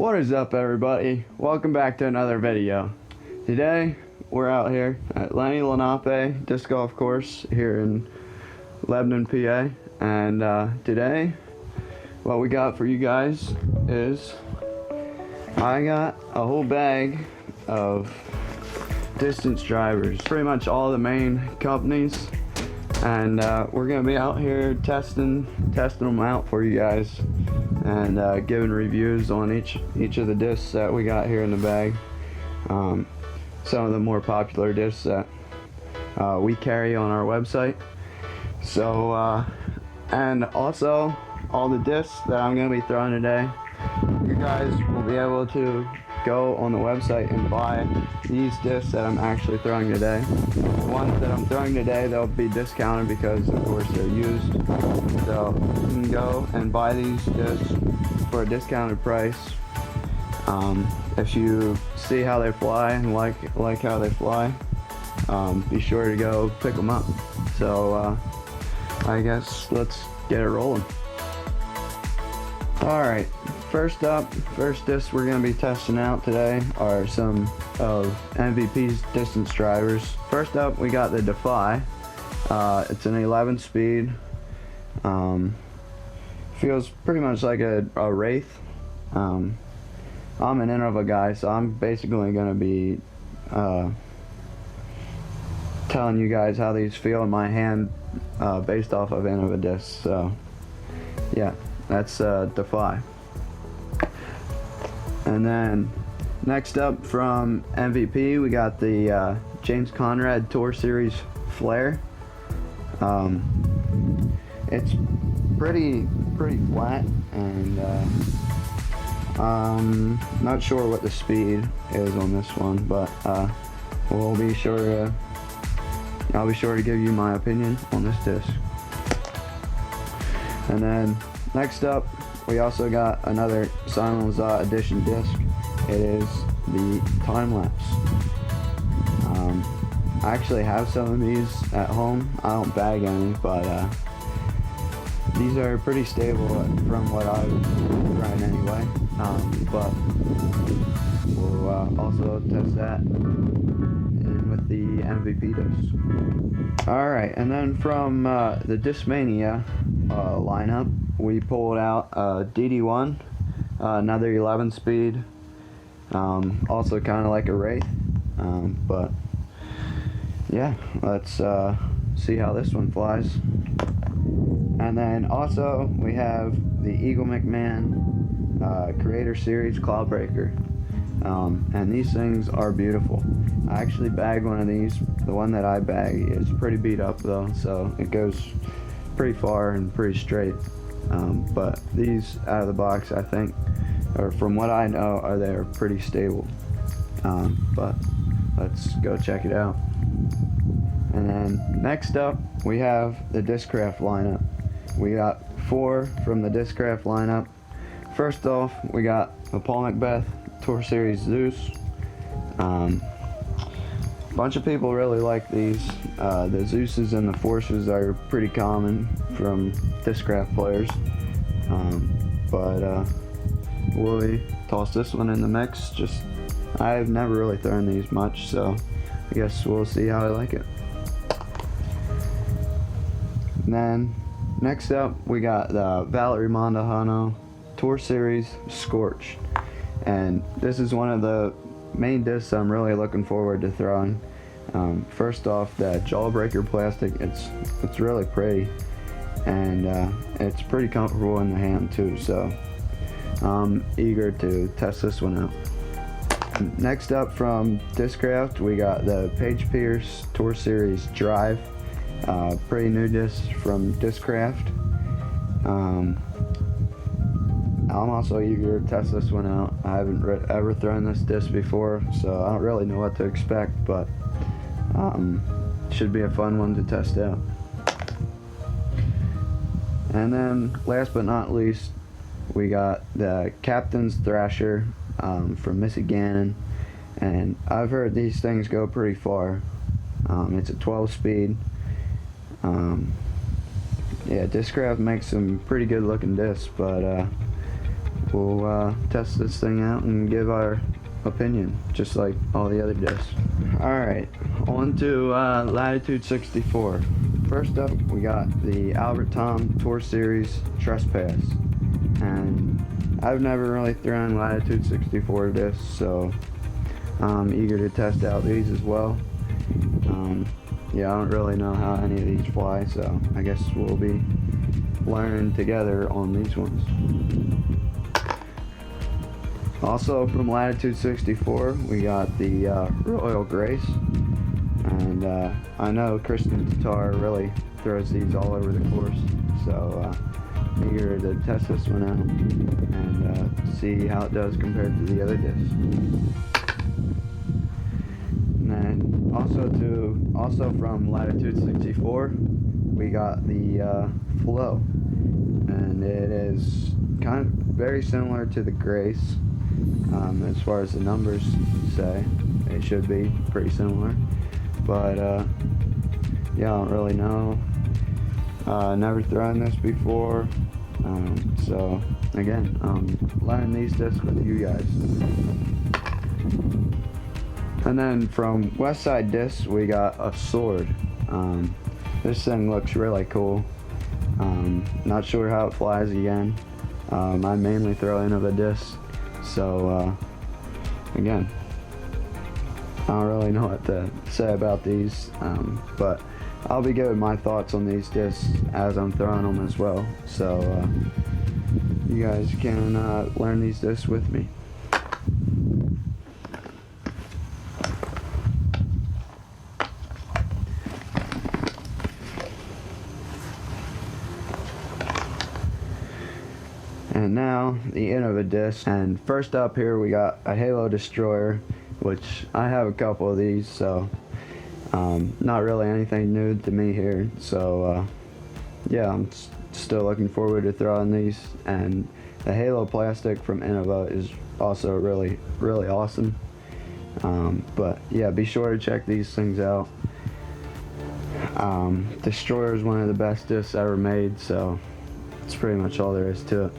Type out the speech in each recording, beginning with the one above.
What is up, everybody? Welcome back to another video. Today we're out here at Lenny Lenape disc golf course here in Lebanon, PA, and today what we got for you guys is I got a whole bag of distance drivers, pretty much all the main companies, and we're gonna be out here testing them out for you guys, and giving reviews on each of the discs that we got here in the bag. Some of the more popular discs that we carry on our website. So and also all the discs that I'm going to be throwing today, you guys will be able to go on the website and buy these discs that I'm actually throwing today. The ones that I'm throwing today, they'll be discounted because of course they're used. So you can go and buy these discs for a discounted price. If you see how they fly and like how they fly, be sure to go pick them up. So I guess let's get it rolling. Alright, first disc we're going to be testing out today are some of MVP's distance drivers. First up, we got the Defy. It's an 11 speed. Feels pretty much like a Wraith. I'm an Innova guy, so I'm basically going to be telling you guys how these feel in my hand based off of Innova discs. So yeah, that's Defy. And then next up from MVP, we got the James Conrad Tour Series Flare. It's pretty flat, and not sure what the speed is on this one, but I'll be sure to give you my opinion on this disc. And then next up, we also got another Simon Lizotte edition disc. It is the time lapse. I actually have some of these at home. I don't bag any, but these are pretty stable from what I've tried anyway. But we'll also test that in with the MVP disc. Alright, and then from the Discmania lineup, we pulled out DD1, another 11 speed, also kind of like a Wraith, but yeah, let's see how this one flies. And then also we have the Eagle McMahon Creator Series Cloudbreaker, and these things are beautiful. I actually bagged one of these. The one that I bag is pretty beat up though, so it goes pretty far and pretty straight. But these out of the box, I think, or from what I know, they're pretty stable. But let's go check it out. And then next up, we have the Discraft lineup. We got 4 from the Discraft lineup. First off, we got the Paul Macbeth Tour Series Zeus. Bunch of people really like these. The Zeuses and the Forces are pretty common from Discraft players. But we'll toss this one in the mix. I've never really thrown these much, so I guess we'll see how I like it. And then next up, we got the Valerie Mondahano Tour Series Scorch, and this is one of the main discs I'm really looking forward to throwing. First off, that jawbreaker plastic, it's really pretty, and it's pretty comfortable in the hand too, so I'm eager to test this one out. Next up from Discraft, we got the Paige Pierce Tour Series Drive. Pretty new disc from Discraft. I'm also eager to test this one out. I haven't ever thrown this disc before, so I don't really know what to expect, but should be a fun one to test out. And then last but not least, we got the Captain's Thrasher from Michigan, and I've heard these things go pretty far. It's a 12 speed. Yeah, Discraft makes some pretty good looking discs, but we'll test this thing out and give our opinion, just like all the other discs. Alright, on to Latitude 64. First up, we got the Albert Tom Tour Series Trespass. And I've never really thrown Latitude 64 discs, so I'm eager to test out these as well. Yeah, I don't really know how any of these fly, so I guess we'll be learning together on these ones. Also from Latitude 64, we got the Royal Grace, and I know Kristen Tatar really throws these all over the course, so I'm eager to test this one out and see how it does compared to the other discs. And then also from Latitude 64, we got the Flow, and it is kind of very similar to the Grace. As far as the numbers say, it should be pretty similar, but yeah, I don't really know. Never thrown this before, so again, learning these discs with you guys. And then from Westside Discs, we got a sword. This thing looks really cool. Not sure how it flies again. I mainly throw Innova discs, so again, I don't really know what to say about these, but I'll be giving my thoughts on these discs as I'm throwing them as well, so you guys can learn these discs with me. And now the Innova disc. And first up here we got a Halo Destroyer, which I have a couple of these, so not really anything new to me here. So yeah, I'm still looking forward to throwing these. And the Halo plastic from Innova is also really awesome. But yeah, be sure to check these things out. Destroyer is one of the best discs ever made, so that's pretty much all there is to it.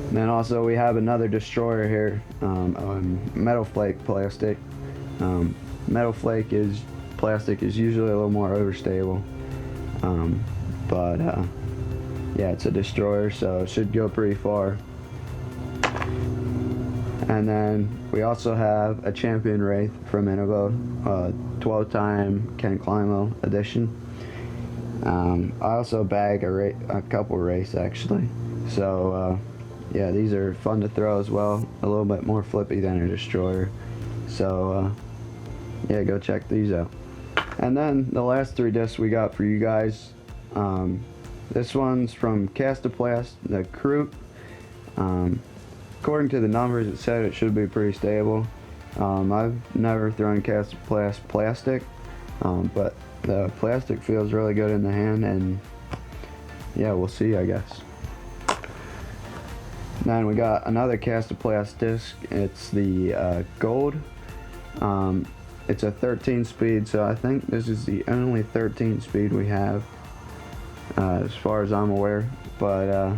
And then also we have another Destroyer here, Metal Flake plastic. Metal Flake plastic is usually a little more overstable, but yeah, it's a Destroyer, so it should go pretty far. And then we also have a Champion Wraith from Innova, 12-time Ken Climo edition. I also bag a couple wraiths actually, so yeah, these are fun to throw as well, a little bit more flippy than a Destroyer, so yeah, go check these out. And then the last three discs we got for you guys, this one's from Castoplast, the Croup. According to the numbers, it said it should be pretty stable. I've never thrown Castoplast plastic, but the plastic feels really good in the hand, and yeah, we'll see, I guess. Then we got another Castoplast disc. It's the Gold. It's a 13 speed, so I think this is the only 13 speed we have, as far as I'm aware. But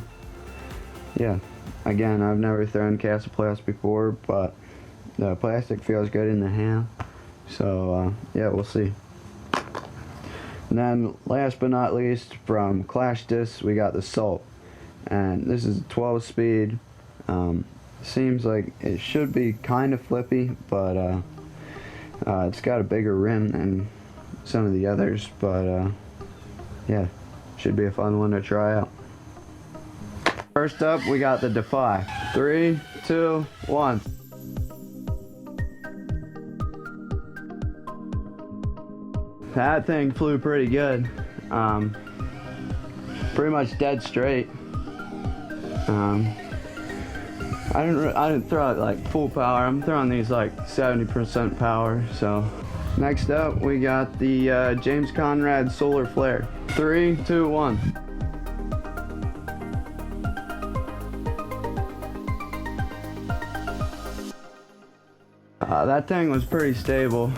yeah, again, I've never thrown Castoplast before, but the plastic feels good in the hand, so yeah, we'll see. And then last but not least, from Clash Discs, we got the Salt. And this is a 12 speed. Seems like it should be kind of flippy, but it's got a bigger rim than some of the others, but yeah, should be a fun one to try out. First up, we got the Defy. 3, 2, 1. That thing flew pretty good. Pretty much dead straight. I didn't throw it like full power. I'm throwing these like 70% power. So next up we got the James Conrad Solar Flare. 3, 2, 1. That thing was pretty stable.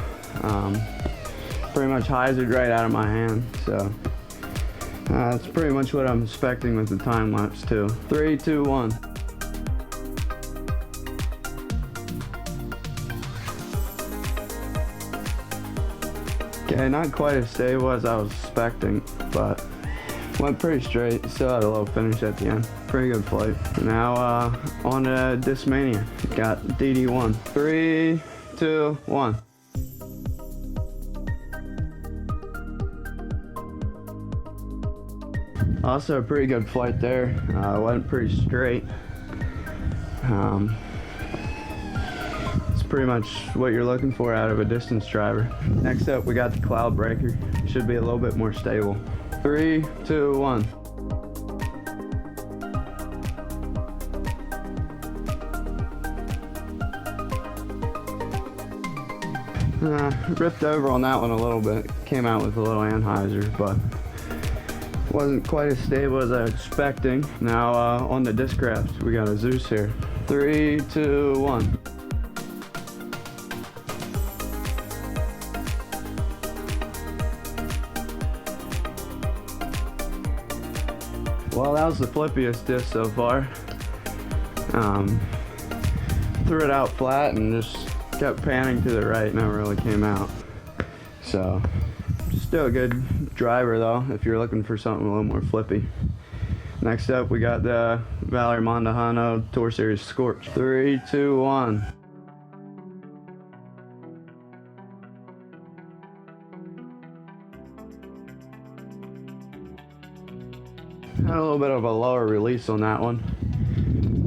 Pretty much hyzered right out of my hand. So that's pretty much what I'm expecting with the time lapse too. 3, 2, 1. Okay, not quite as stable as I was expecting, but went pretty straight. Still had a low finish at the end. Pretty good flight. Now on to Discmania. Got DD1. 3, 2, 1. Also a pretty good flight there. Went pretty straight. It's pretty much what you're looking for out of a distance driver. Next up, we got the cloud breaker. Should be a little bit more stable. 3, 2, 1. Ripped over on that one a little bit. Came out with a little anhyzer, but wasn't quite as stable as I was expecting. Now on the Discraft, we got a Zeus here. 3, 2, 1. Well, that was the flippiest disc so far. Threw it out flat and just kept panning to the right, never really came out. So, still a good driver though, if you're looking for something a little more flippy. Next up, we got the Valerie Mondahano Tour Series Scorch. 3, 2, 1. Had a little bit of a lower release on that one,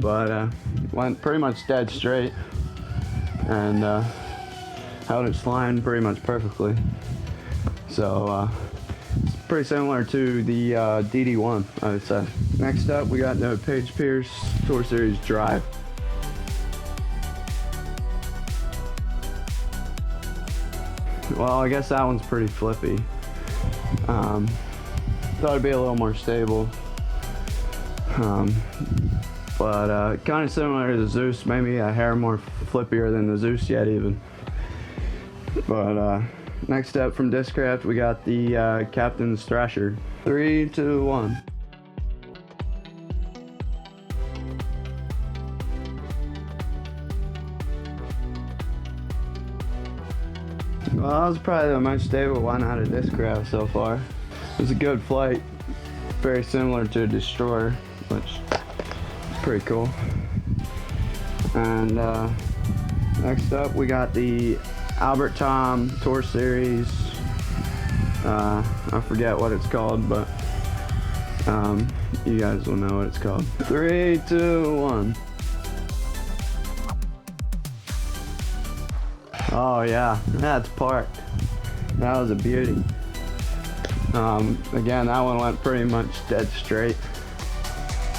but went pretty much dead straight and held its line pretty much perfectly. So it's pretty similar to the DD1, I would say. Next up, we got the Paige Pierce Tour Series Drive. Well, I guess that one's pretty flippy. Thought it'd be a little more stable. But kind of similar to the Zeus, maybe a hair more flippier than the Zeus yet even. But next up from Discraft, we got the Captain's Thrasher. 3, 2, 1. Well, that was probably the most stable one out of Discraft so far. It was a good flight, very similar to a Destroyer, which is pretty cool. And next up, we got the Albert Tom Tour Series. I forget what it's called, but you guys will know what it's called. 3, 2, 1. Oh yeah, that's parked. That was a beauty. Again, that one went pretty much dead straight.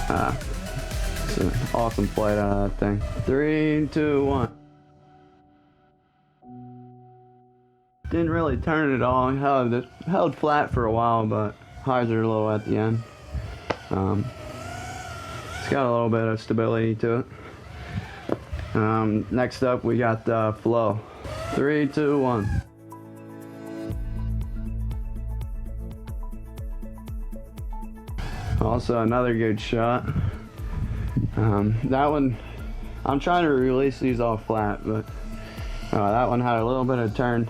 It's an awesome flight out of that thing. 3, 2, 1. Didn't really turn it at all. Held flat for a while, but hyzer low at the end. It's got a little bit of stability to it. Next up, we got the Flow. 3, 2, 1. Also another good shot. That one, I'm trying to release these all flat, but that one had a little bit of turn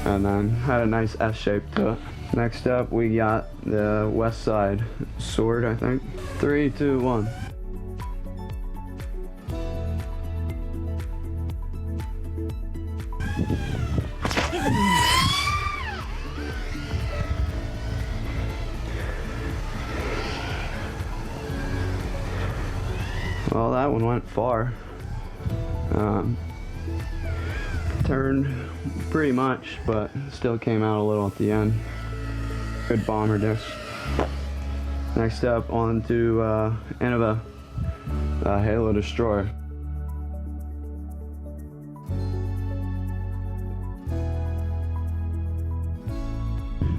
and then had a nice S shape to it. Next up, we got the West Side Sword, I think. 3, 2, 1. Well, that one went far. Turned pretty much, but still came out a little at the end. Good bomber disc. Next up, on to Innova Halo Destroyer.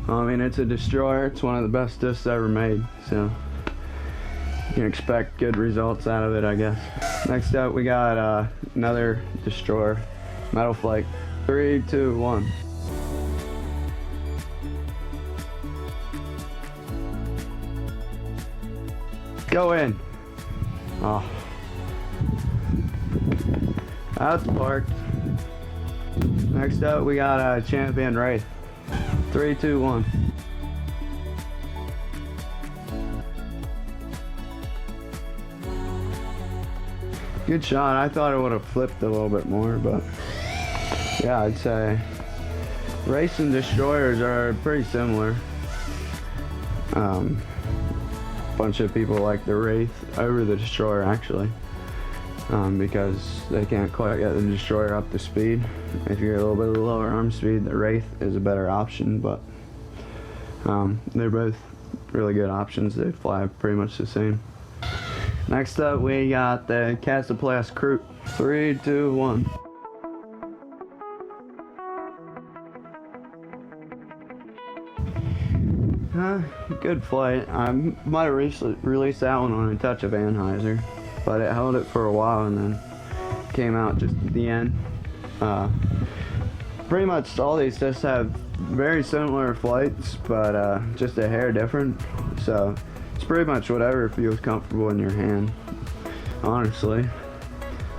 I mean, it's a Destroyer. It's one of the best discs ever made, so you can expect good results out of it, I guess. Next up, we got another Destroyer, Metal Flake. 3, 2, 1. Go in. Oh. That's parked. Next up, we got a champion Wraith. 3, 2, 1. Good shot. I thought it would have flipped a little bit more, but yeah, I'd say Wraiths and Destroyers are pretty similar. Bunch of people like the Wraith over the Destroyer actually, because they can't quite get the Destroyer up to speed. If you're a little bit lower arm speed, the Wraith is a better option, but they're both really good options. They fly pretty much the same. Next up, we got the Castoplast Crew. 3, 2, 1. Good flight. I might have released that one on a touch of Anheuser, but it held it for a while and then came out just at the end. Pretty much all these just have very similar flights, but just a hair different. So it's pretty much whatever feels comfortable in your hand, honestly.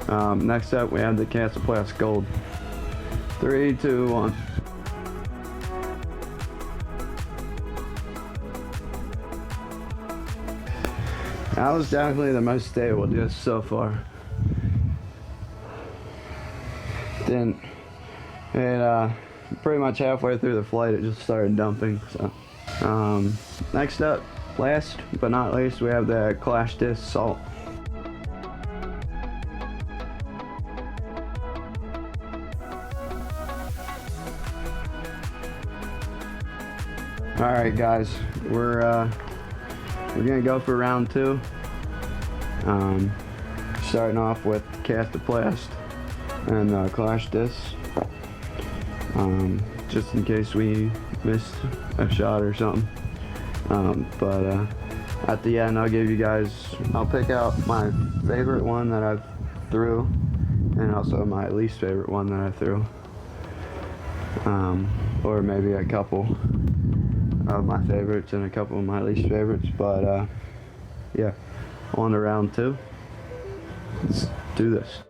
Next up, we have the Castoplast Gold. 3, 2, 1. That was definitely the most stable just so far. Then pretty much halfway through the flight, it just started dumping. So next up, last but not least, we have the Clash Disc Salt. All right, guys, we're gonna go for round 2. Starting off with Castoplast and Clash Disc. Just in case we missed a shot or something. But at the end, I'll pick out my favorite one that I've threw, and also my least favorite one that I threw. Or maybe a couple of my favorites and a couple of my least favorites, but yeah, on to round 2. Let's do this.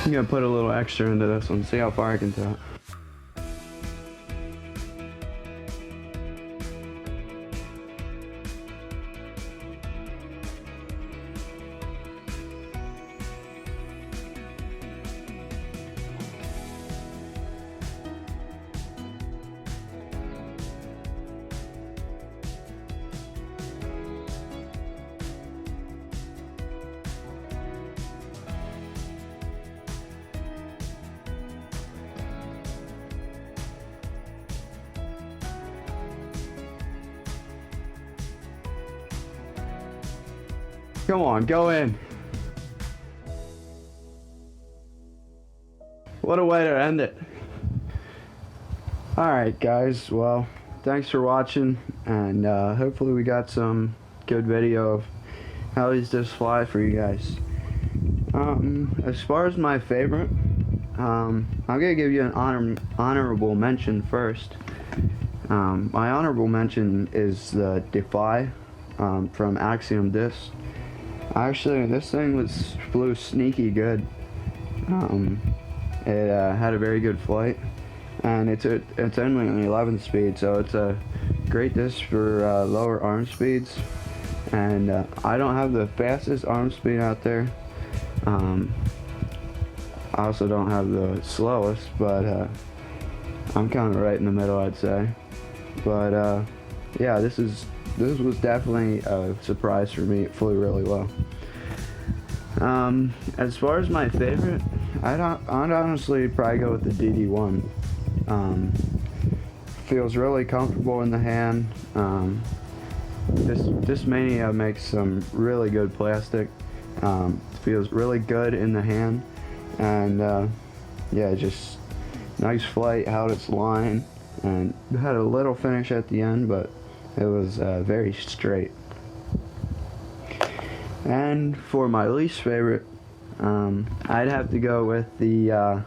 I'm gonna put a little extra into this one, see how far I can tow it. Come on, go in. What a way to end it. Alright guys, well, thanks for watching, and hopefully we got some good video of how these discs fly for you guys. As far as my favorite, I'm gonna give you an honorable mention first. My honorable mention is the Defy from Axiom Discs. Actually, this thing flew sneaky good. It had a very good flight, and it's only an 11 speed, so it's a great disc for lower arm speeds. And I don't have the fastest arm speed out there. I also don't have the slowest, but I'm kind of right in the middle, I'd say. But yeah, this was definitely a surprise for me. It flew really well. As far as my favorite, I'd honestly probably go with the DD1. Feels really comfortable in the hand. This Mania makes some really good plastic. Feels really good in the hand, and yeah, just nice flight, held its line, and had a little finish at the end, but it was very straight. And for my least favorite, I'd have to go with the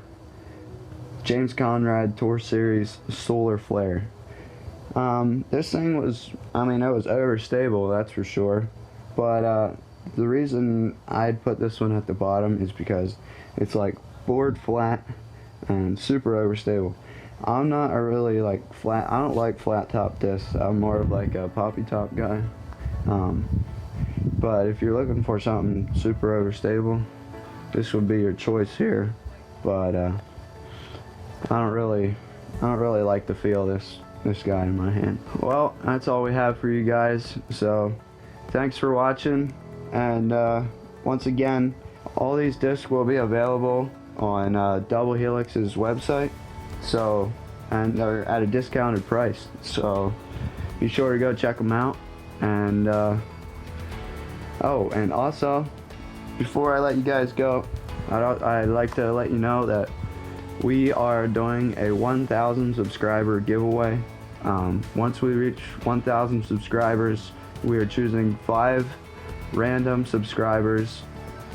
James Conrad Tour Series Solar Flare. This thing was, I mean, it was overstable, that's for sure, but the reason I'd put this one at the bottom is because it's like board flat and super overstable. I'm not a really like flat, I don't like flat top discs. I'm more of like a poppy top guy. But if you're looking for something super overstable, this would be your choice here. But I don't really like the feel of this guy in my hand. Well, that's all we have for you guys. So thanks for watching, and once again, all these discs will be available on Double Helix's website. So, and they're at a discounted price, so be sure to go check them out. And oh, and also, before I let you guys go, I'd like to let you know that we are doing a 1,000 subscriber giveaway. Once we reach 1,000 subscribers, we are choosing 5 random subscribers,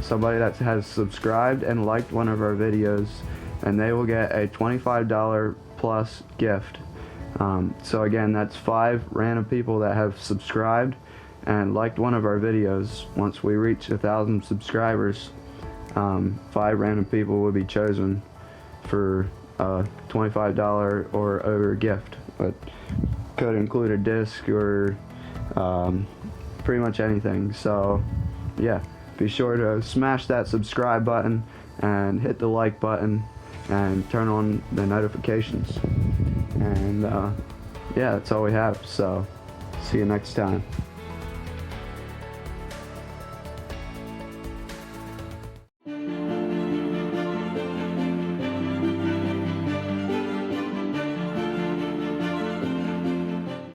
somebody that has subscribed and liked one of our videos, and they will get a $25 plus gift. So again, that's 5 random people that have subscribed and liked one of our videos. Once we reach 1,000 subscribers, 5 random people will be chosen for a $25 or over gift, but could include a disc or pretty much anything. So yeah, be sure to smash that subscribe button and hit the like button and turn on the notifications. And yeah, that's all we have. So see you next time.